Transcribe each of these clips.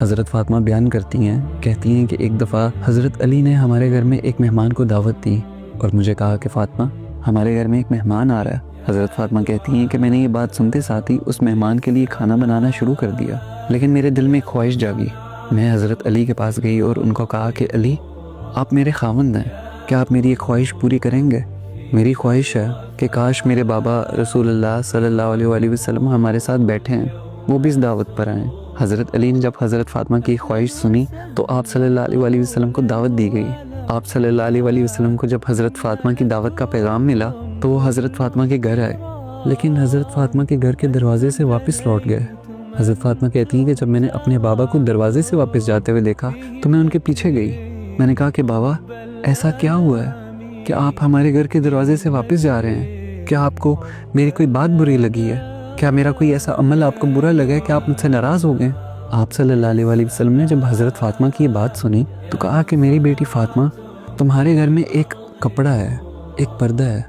حضرت فاطمہ بیان کرتی ہیں، کہتی ہیں کہ ایک دفعہ حضرت علی نے ہمارے گھر میں ایک مہمان کو دعوت دی اور مجھے کہا کہ فاطمہ ہمارے گھر میں ایک مہمان آ رہا ہے۔ حضرت فاطمہ کہتی ہیں کہ میں نے یہ بات سنتے ساتھ ہی اس مہمان کے لیے کھانا بنانا شروع کر دیا، لیکن میرے دل میں ایک خواہش جاگی۔ میں حضرت علی کے پاس گئی اور ان کو کہا کہ علی، آپ میرے خاوند ہیں، کیا آپ میری ایک خواہش پوری کریں گے؟ میری خواہش ہے کہ کاش میرے بابا رسول اللہ صلی اللہ علیہ وآلہ وسلم ہمارے ساتھ بیٹھے ہیں، وہ بھی اس دعوت پر آئیں۔ حضرت علی نے جب حضرت فاطمہ کی خواہش سنی تو آپ صلی اللہ علیہ وآلہ وسلم کو دعوت دی گئی۔ آپ صلی اللہ علیہ وآلہ وسلم کو جب حضرت فاطمہ کی دعوت کا پیغام ملا تو وہ حضرت فاطمہ کے گھر آئے، لیکن حضرت فاطمہ کے گھر کے دروازے سے واپس لوٹ گئے۔ حضرت فاطمہ کہتی ہیں کہ جب میں نے اپنے بابا کو دروازے سے واپس جاتے ہوئے دیکھا تو میں ان کے پیچھے گئی۔ میں نے کہا کہ بابا، ایسا کیا ہوا ہے کہ آپ ہمارے گھر کے دروازے سے واپس جا رہے ہیں؟ کیا آپ کو میری کوئی بات بری لگی ہے؟ کیا میرا کوئی ایسا عمل آپ کو برا لگا ہے کہ آپ مجھ سے ناراض ہو گئے؟ آپ صلی اللہ علیہ وآلہ وسلم نے جب حضرت فاطمہ کی یہ بات سنی تو کہا کہ میری بیٹی فاطمہ، تمہارے گھر میں ایک کپڑا ہے، ایک پردہ ہے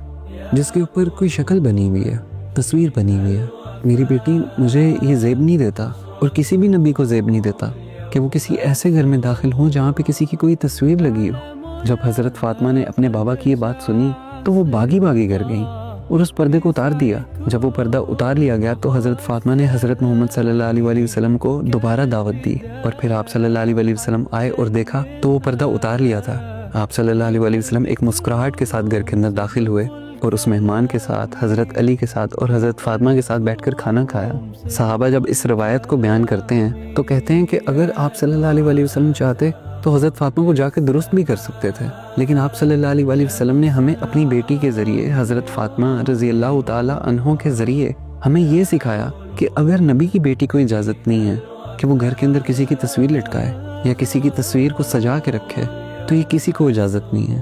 جس کے اوپر کوئی شکل بنی ہوئی ہے، تصویر بنی ہوئی ہے۔ میری بیٹی، مجھے یہ زیب نہیں دیتا اور کسی بھی نبی کو زیب نہیں دیتا کہ وہ کسی ایسے گھر میں داخل ہوں جہاں پہ کسی کی کوئی تصویر لگی ہو۔ جب حضرت فاطمہ نے اپنے بابا کی یہ بات سنی تو وہ بھاگی گھر گئیں اور اس پردے کو اتار دیا۔ جب وہ پردہ اتار لیا گیا تو حضرت فاطمہ نے حضرت محمد صلی اللہ علیہ وآلہ وسلم کو دوبارہ دعوت دی، اور پھر آپ صلی اللہ علیہ وآلہ وسلم آئے اور دیکھا تو وہ پردہ اتار لیا تھا۔ آپ صلی اللہ علیہ وآلہ وسلم ایک مسکراہٹ کے ساتھ گھر کے اندر داخل ہوئے اور اس مہمان کے ساتھ، حضرت علی کے ساتھ اور حضرت فاطمہ کے ساتھ بیٹھ کر کھانا کھایا۔ صحابہ جب اس روایت کو بیان کرتے ہیں تو کہتے ہیں کہ اگر آپ صلی اللہ علیہ وآلہ وسلم چاہتے تو حضرت فاطمہ کو جا کے درست بھی کر سکتے تھے، لیکن آپ صلی اللہ علیہ وآلہ وسلم نے ہمیں اپنی بیٹی کے ذریعے، حضرت فاطمہ رضی اللہ تعالی عنہ کے ذریعے ہمیں یہ سکھایا کہ اگر نبی کی بیٹی کو اجازت نہیں ہے کہ وہ گھر کے اندر کسی کی تصویر لٹکائے یا کسی کی تصویر کو سجا کے رکھے تو یہ کسی کو اجازت نہیں ہے۔